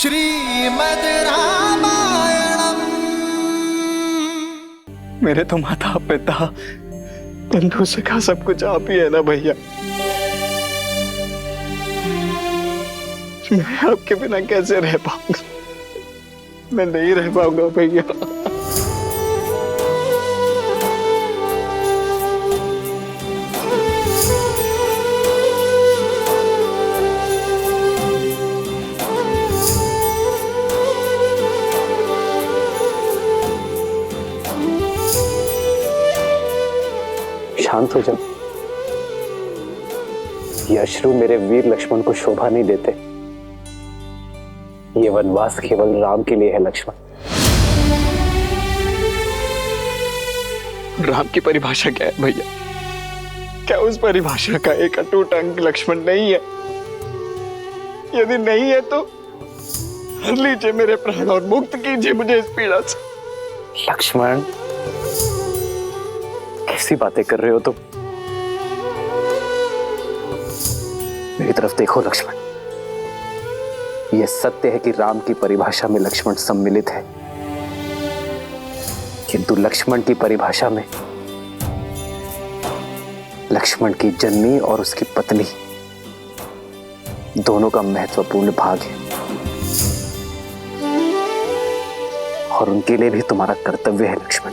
श्रीमद् रामायणम्। मेरे तो माता पिता बंधु सखा सब कुछ आप ही है ना भैया। मैं आपके बिना कैसे रह पाऊंगा? मैं नहीं रह पाऊंगा भैया। शांत हो जाओ। ये अश्रु मेरे वीर लक्ष्मण को शोभा नहीं देते। ये वनवास केवल राम के लिए है लक्ष्मण। राम की परिभाषा क्या है भैया? क्या उस परिभाषा का एक अटूट अंग लक्ष्मण नहीं है? यदि नहीं है तो हर लीजिए मेरे प्राण और मुक्त कीजिए मुझे इस पीड़ा से। लक्ष्मण, कैसी बातें कर रहे हो तुम? मेरी तरफ देखो लक्ष्मण। यह सत्य है कि राम की परिभाषा में लक्ष्मण सम्मिलित है, किंतु लक्ष्मण की परिभाषा में लक्ष्मण की जननी और उसकी पत्नी दोनों का महत्वपूर्ण भाग है, और उनके लिए भी तुम्हारा कर्तव्य है लक्ष्मण।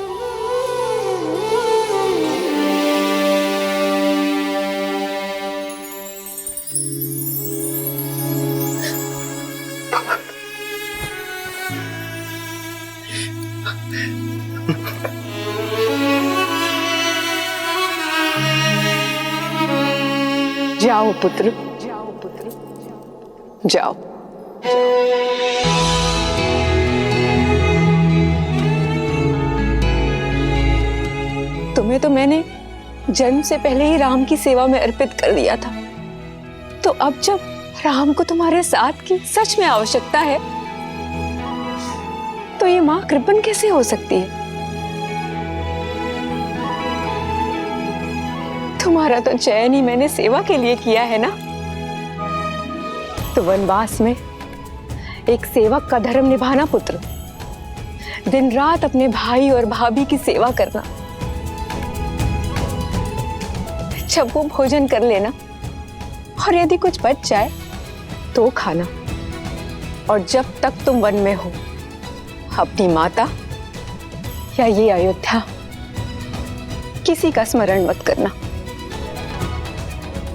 जाओ पुत्र, जाओ। तुम्हें तो मैंने जन्म से पहले ही राम की सेवा में अर्पित कर दिया था, तो अब जब राम को तुम्हारे साथ की सच में आवश्यकता है, तो ये मां कृपण कैसे हो सकती है? तुम्हारा तो चयन ही मैंने सेवा के लिए किया है ना। तो वनवास में एक सेवक का धर्म निभाना पुत्र, दिन रात अपने भाई और भाभी की सेवा करना, जब वो भोजन कर लेना और यदि कुछ बच जाए तो खाना, और जब तक तुम वन में हो अपनी माता या ये अयोध्या किसी का स्मरण मत करना,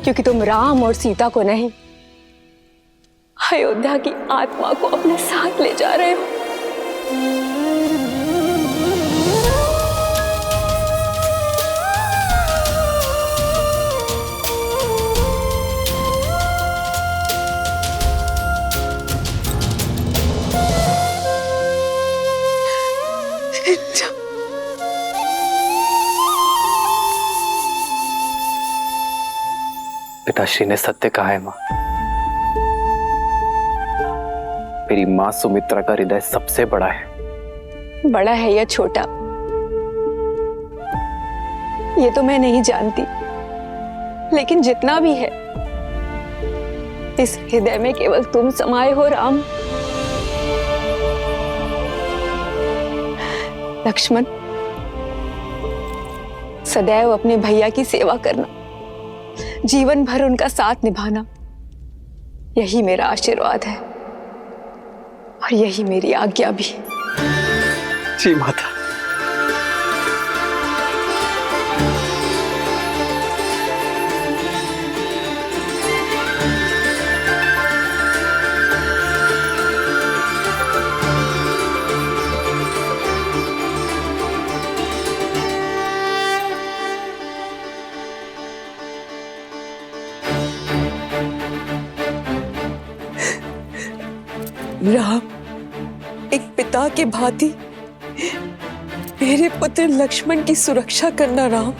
क्योंकि तुम राम और सीता को नहीं, अयोध्या की आत्मा को अपने साथ ले जा रहे हो। पिताश्री ने सत्य कहा है मां। मेरी मां सुमित्रा का हृदय सबसे बड़ा है। बड़ा है या छोटा ये तो मैं नहीं जानती, लेकिन जितना भी है, इस हृदय में केवल तुम समाये हो राम। लक्ष्मण, सदैव अपने भैया की सेवा करना, जीवन भर उनका साथ निभाना, यही मेरा आशीर्वाद है और यही मेरी आज्ञा भी। जी माता। राम, एक पिता के भांति मेरे पुत्र लक्ष्मण की सुरक्षा करना राम।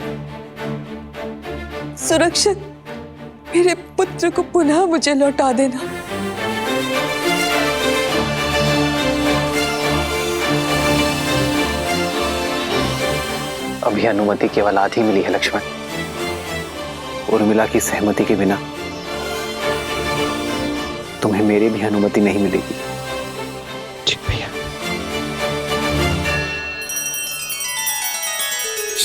सुरक्षित मेरे पुत्र को पुनः मुझे लौटा देना। अभी अनुमति केवल आधी मिली है लक्ष्मण। उर्मिला की सहमति के बिना तुम्हें मेरी भी अनुमति नहीं मिलेगी।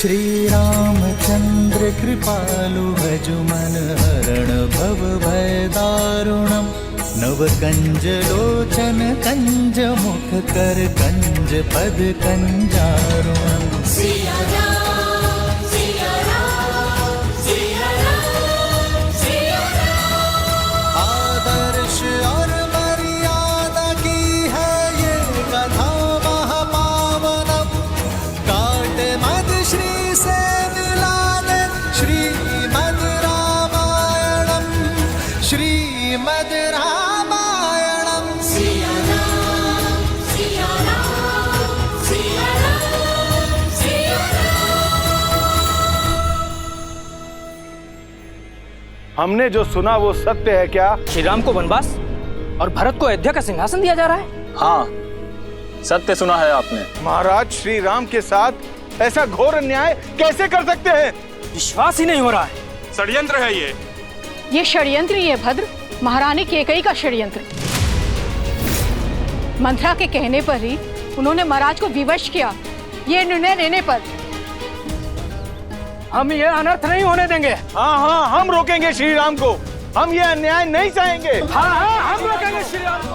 श्री रामचंद्र कृपालु भजु मन हरण भव भय दारुणम नव कंज लोचन कंज मुख कर कंज पद कंजारुणम सिया राम सिया राम सिया राम सिया राम। आदर्श और मर्यादा की है ये कथा महापावनम काट मद श्री से मिला दे श्रीमद् रामायणम श्रीमद् रामायणम सिया राम सिया राम सिया राम सिया राम। हमने जो सुना वो सत्य है क्या? श्री राम को वनवास और भरत को अयोध्या का सिंहासन दिया जा रहा है। हाँ, सत्य सुना है आपने। महाराज, श्री राम के साथ ऐसा घोर अन्याय कैसे कर सकते हैं? विश्वास ही नहीं हो रहा है। षड्यंत्र है ये षड्यंत्र ही है भद्र, महारानी केकई का षड्यंत्र। मंत्रा के कहने पर ही उन्होंने महाराज को विवश किया। ये निर्णय लेने पर हम ये अनर्थ नहीं होने देंगे। हाँ हाँ, हम रोकेंगे श्री राम को। हम ये अन्याय नहीं सहेंगे। हाँ हाँ, हम रोकेंगे श्री राम को।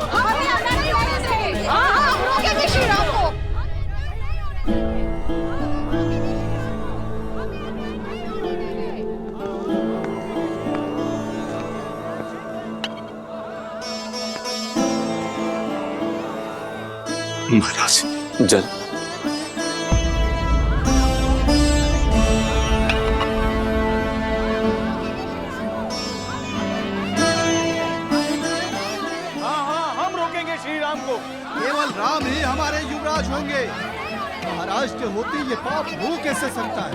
रोकेंगे श्री राम को। महाराज, जल। हाँ हाँ, हम रोकेंगे श्री राम को। केवल राम ही हमारे युवराज होंगे। महाराज के होते ये पाप हो कैसे सकता है?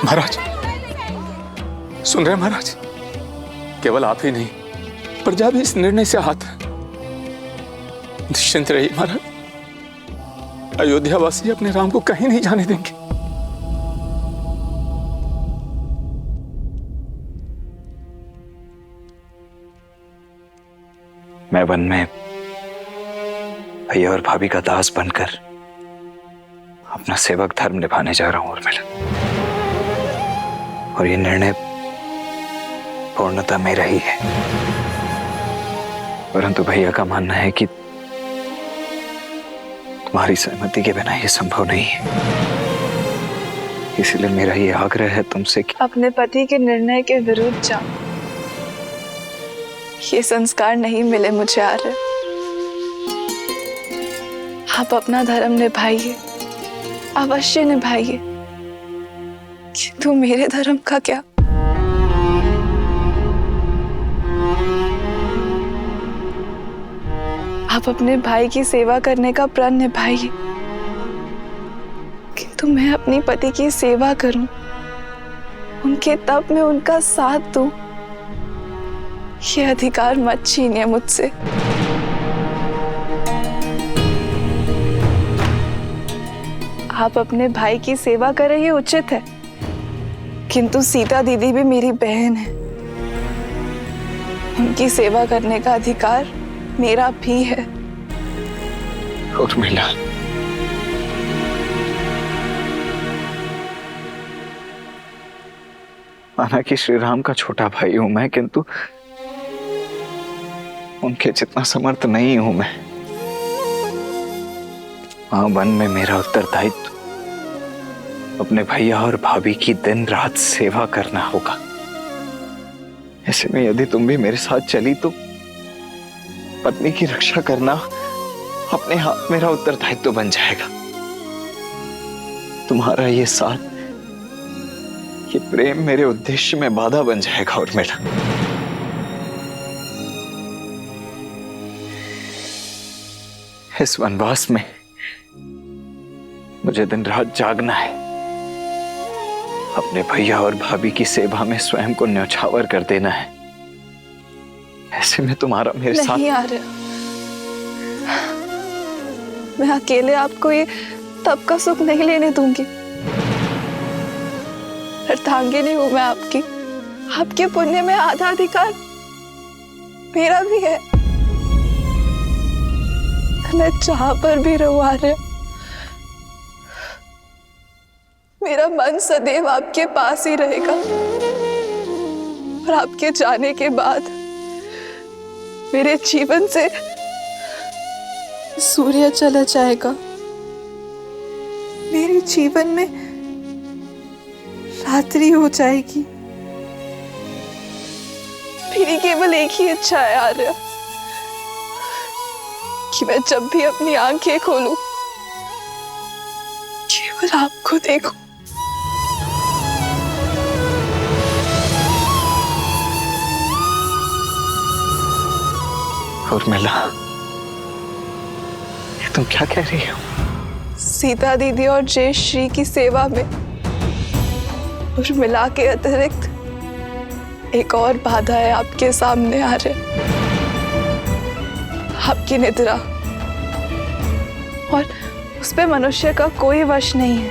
महाराज, सुन रहे हैं महाराज? केवल आप ही नहीं, प्रजा भी इस निर्णय से आहत है। निश्चिंत रहिए महाराज, अयोध्यावासी अपने राम को कहीं नहीं जाने देंगे। मैं वन में भैया और भाभी का दास बनकर अपना सेवक धर्म निभाने जा रहा हूं उर्मिला, और ये निर्णय पूर्णतः मेरा ही है। परंतु भैया का मानना है कि तुम्हारी सहमति के बिना यह संभव नहीं है। इसलिए मेरा ये आग्रह है तुमसे कि अपने पति के निर्णय के विरुद्ध जाओ। ये संस्कार नहीं मिले मुझे आर्य। आप अपना धर्म निभाइए, अवश्य निभाइए, किंतु मेरे धर्म का क्या? आप अपने भाई की सेवा करने का प्रण निभाइए, किंतु मैं अपने पति की सेवा करूं, उनके तप में उनका साथ दूं, ये अधिकार मत छीनिए मुझसे। आप अपने भाई की सेवा करें ये उचित है, किंतु सीता दीदी भी मेरी बहन है। उनकी सेवा करने का अधिकार मेरा भी है। उर्मिला, माना कि श्री राम का छोटा भाई हूं मैं, किंतु उनके जितना समर्थ नहीं हूं मैं। वहां वन में मेरा उत्तरदायित्व अपने भैया और भाभी की दिन रात सेवा करना होगा। ऐसे में यदि तुम भी मेरे साथ चली तो पत्नी की रक्षा करना अपने हाथ मेरा उत्तरदायित्व बन जाएगा। तुम्हारा ये साथ, ये प्रेम मेरे उद्देश्य में बाधा बन जाएगा उर्मिला। इस वनवास में मुझे दिन रात जागना है, अपने भैया और भाभी की सेवा में स्वयं को न्यौछावर कर देना है। ऐसे में तुम्हारा मेरे साथ नहीं आ रहा। मैं अकेले आपको ये तब का सुख नहीं लेने दूंगी। अर्धांगिनी हूं मैं आपकी। आपके पुण्य में आधा अधिकार मेरा भी है। मैं जहां पर भी रहूं आर्य, मेरा मन सदैव आपके पास ही रहेगा। और आपके जाने के बाद मेरे जीवन से सूर्य चला जाएगा। मेरे जीवन में रात्रि हो जाएगी। मेरी केवल एक ही इच्छा है आर्य, कि मैं जब भी अपनी आंखें खोलूं केवल आपको देखूं। उर्मिला, ये तुम क्या कह रही हो? सीता दीदी और जय श्री की सेवा में उर्मिला के अतिरिक्त एक और बाधा है आपके सामने आ रहे, आपकी निद्रा, और उस पे मनुष्य का कोई वश नहीं है।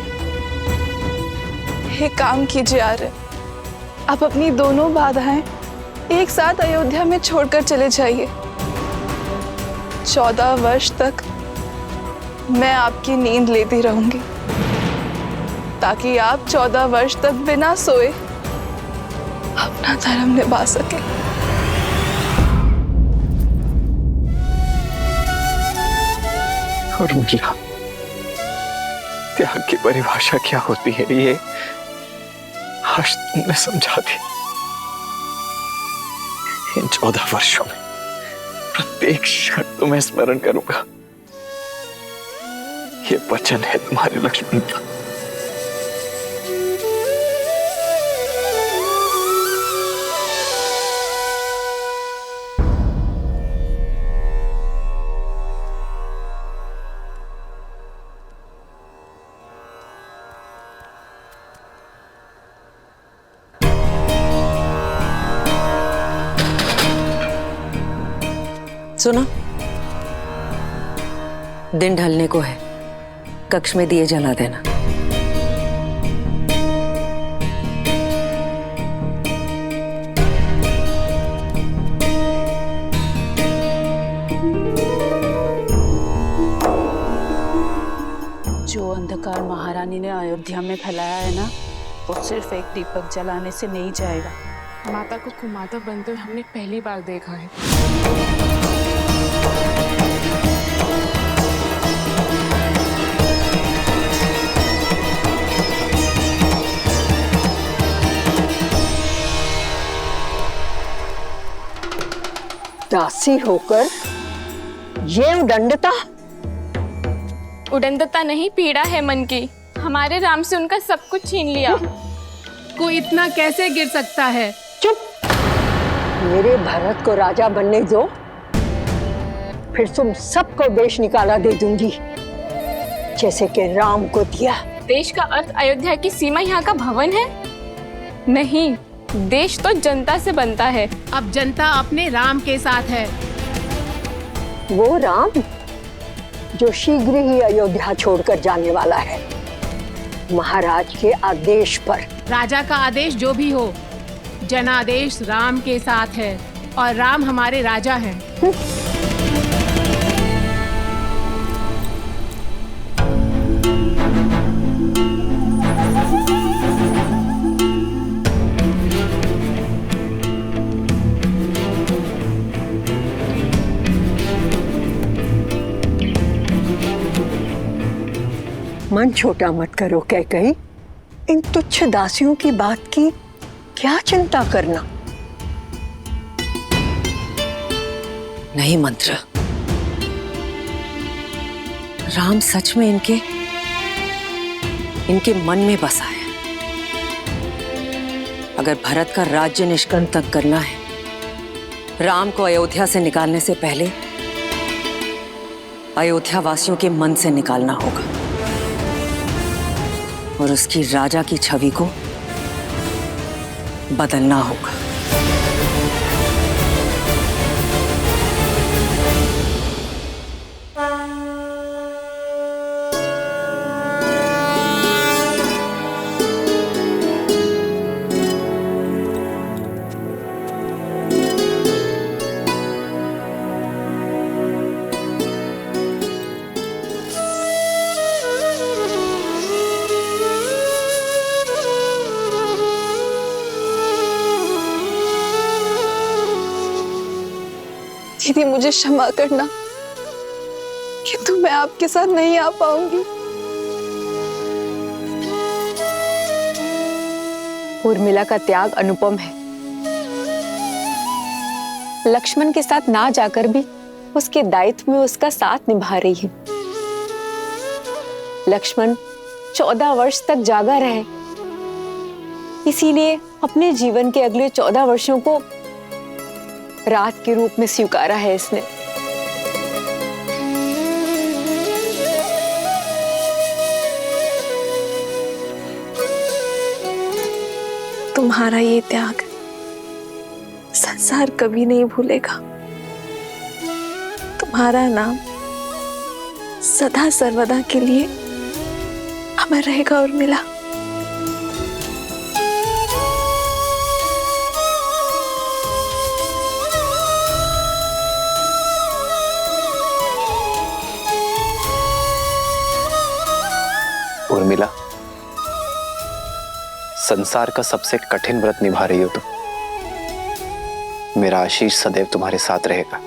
एक काम कीजिए आर्य, आप अपनी दोनों बाधाएं एक साथ अयोध्या में छोड़कर चले जाइए। 14 वर्ष तक मैं आपकी नींद लेती रहूंगी, ताकि आप 14 वर्ष तक बिना सोए अपना धर्म निभा सके। उर्मिला, त्याग की परिभाषा क्या होती है ये आज तुमने समझा दी। इन 14 वर्षों में प्रत्येक क्षण तुम्हें स्मरण करूंगा, ये वचन है तुम्हारे लक्ष्मण का। सुनो, दिन ढलने को है, कक्ष में दिए जला देना। जो अंधकार महारानी ने अयोध्या में फैलाया है ना, वो सिर्फ एक दीपक जलाने से नहीं जाएगा। माता को कुमाता बनते हुए हमने पहली बार देखा है। दासी होकर ये उदंडता? उदंडता नहीं, पीड़ा है मन की। हमारे राम से उनका सब कुछ छीन लिया। कोई इतना कैसे गिर सकता है? चुप! मेरे भरत को राजा बनने दो, फिर तुम सबको देश निकाला दे दूंगी, जैसे कि राम को दिया। देश का अर्थ अयोध्या की सीमा यहाँ का भवन है? नहीं, देश तो जनता से बनता है। अब जनता अपने राम के साथ है। वो राम जो शीघ्र ही अयोध्या छोड़कर जाने वाला है, महाराज के आदेश पर। राजा का आदेश जो भी हो, जनादेश राम के साथ है और राम हमारे राजा हैं। मन छोटा मत करो कैकई, इन तुच्छ दासियों की बात की क्या चिंता करना। नहीं मंत्र, राम सच में इनके मन में बसा है। अगर भरत का राज्य निष्कंटक करना है, राम को अयोध्या से निकालने से पहले अयोध्या वासियों के मन से निकालना होगा और उसकी राजा की छवि को बदलना होगा। दीदी मुझे क्षमा करना, किंतु मैं आपके साथ नहीं आ पाऊंगी। उर्मिला का त्याग अनुपम है। लक्ष्मण के साथ ना जाकर भी उसके दायित्व में उसका साथ निभा रही है। लक्ष्मण 14 वर्ष तक जागा रहे, इसीलिए अपने जीवन के अगले 14 वर्षों को रात के रूप में स्वीकारा है इसने। तुम्हारा ये त्याग संसार कभी नहीं भूलेगा। तुम्हारा नाम सदा सर्वदा के लिए अमर रहेगा उर्मिला। उर्मिला, संसार का सबसे कठिन व्रत निभा रही हो तुम। मेरा आशीष सदैव तुम्हारे साथ रहेगा।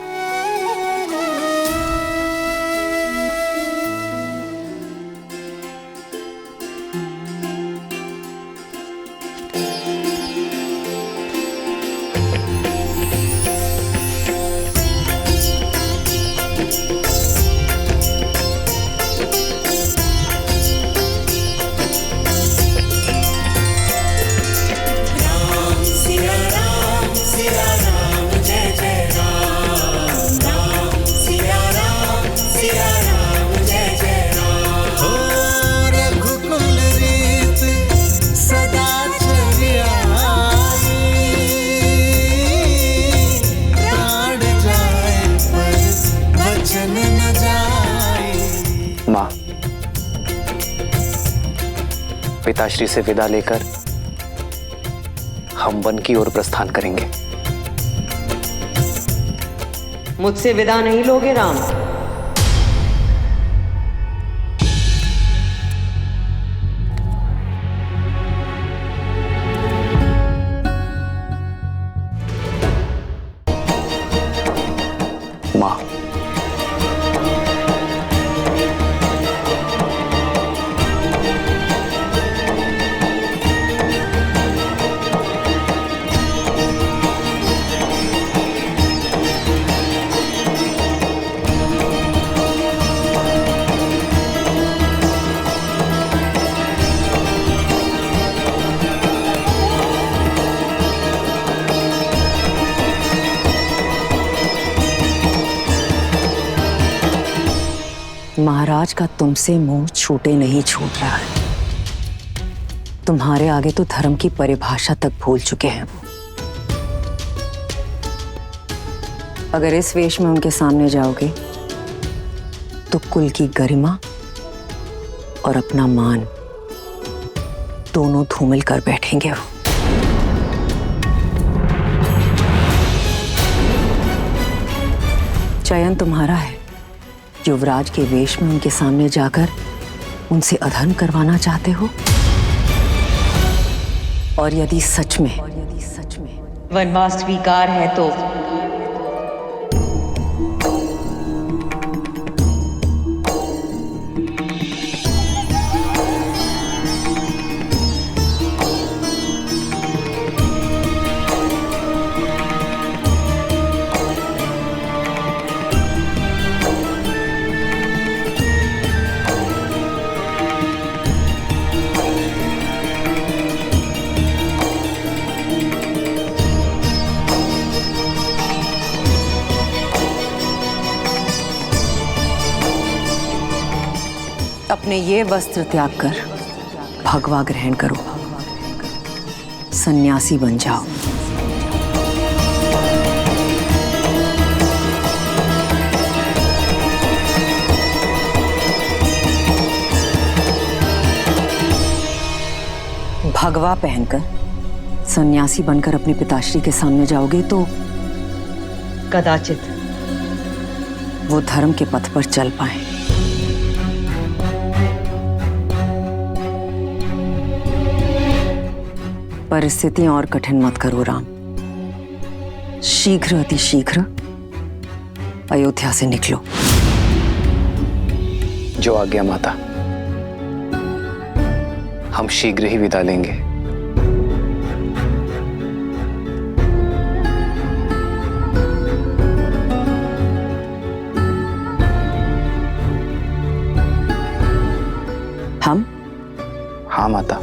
माँ, पिताश्री से विदा लेकर हम वन की ओर प्रस्थान करेंगे। मुझसे विदा नहीं लोगे राम? माँ, महाराज का तुमसे मुंह छूटे नहीं छूट रहा है। तुम्हारे आगे तो धर्म की परिभाषा तक भूल चुके हैं वो। अगर इस वेश में उनके सामने जाओगे तो कुल की गरिमा और अपना मान दोनों धूमिल कर बैठेंगे वो। चयन तुम्हारा है। युवराज के वेश में उनके सामने जाकर उनसे अधर्म करवाना चाहते हो, और यदि सच में वनवास स्वीकार है तो अपने ये वस्त्र त्याग कर भगवा ग्रहण करो, सन्यासी बन जाओ। भगवा पहनकर सन्यासी बनकर अपने पिताश्री के सामने जाओगे तो कदाचित वो धर्म के पथ पर चल पाए। परिस्थितियां और कठिन मत करो राम। शीघ्र अति शीघ्र अयोध्या से निकलो। जो आज्ञा माता। हम शीघ्र ही विदा लेंगे। हम? हाँ माता,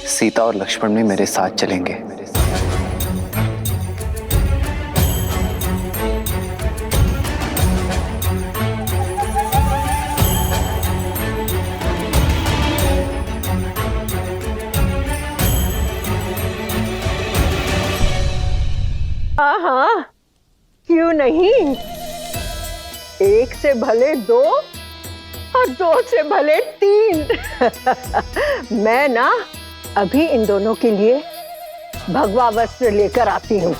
सीता और लक्ष्मण भी मेरे साथ चलेंगे। हाँ हाँ, क्यों नहीं। एक से भले दो और दो से भले तीन। मैं ना अभी इन दोनों के लिए भगवा वस्त्र लेकर आती हूँ।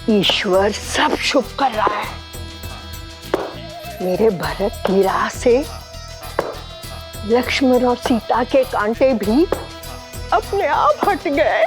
ईश्वर सब शुभ कर रहा है। मेरे भरत की राह से लक्ष्मण और सीता के कांटे भी अपने आप हट गए।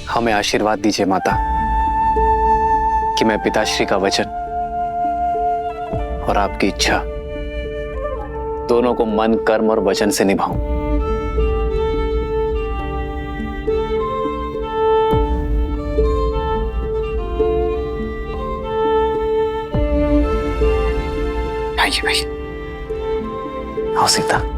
हमें आशीर्वाद दीजिए माता कि मैं पिताश्री का वचन और आपकी इच्छा दोनों को मन, कर्म और वचन से निभाऊं। आइए भाई, आओ सीता।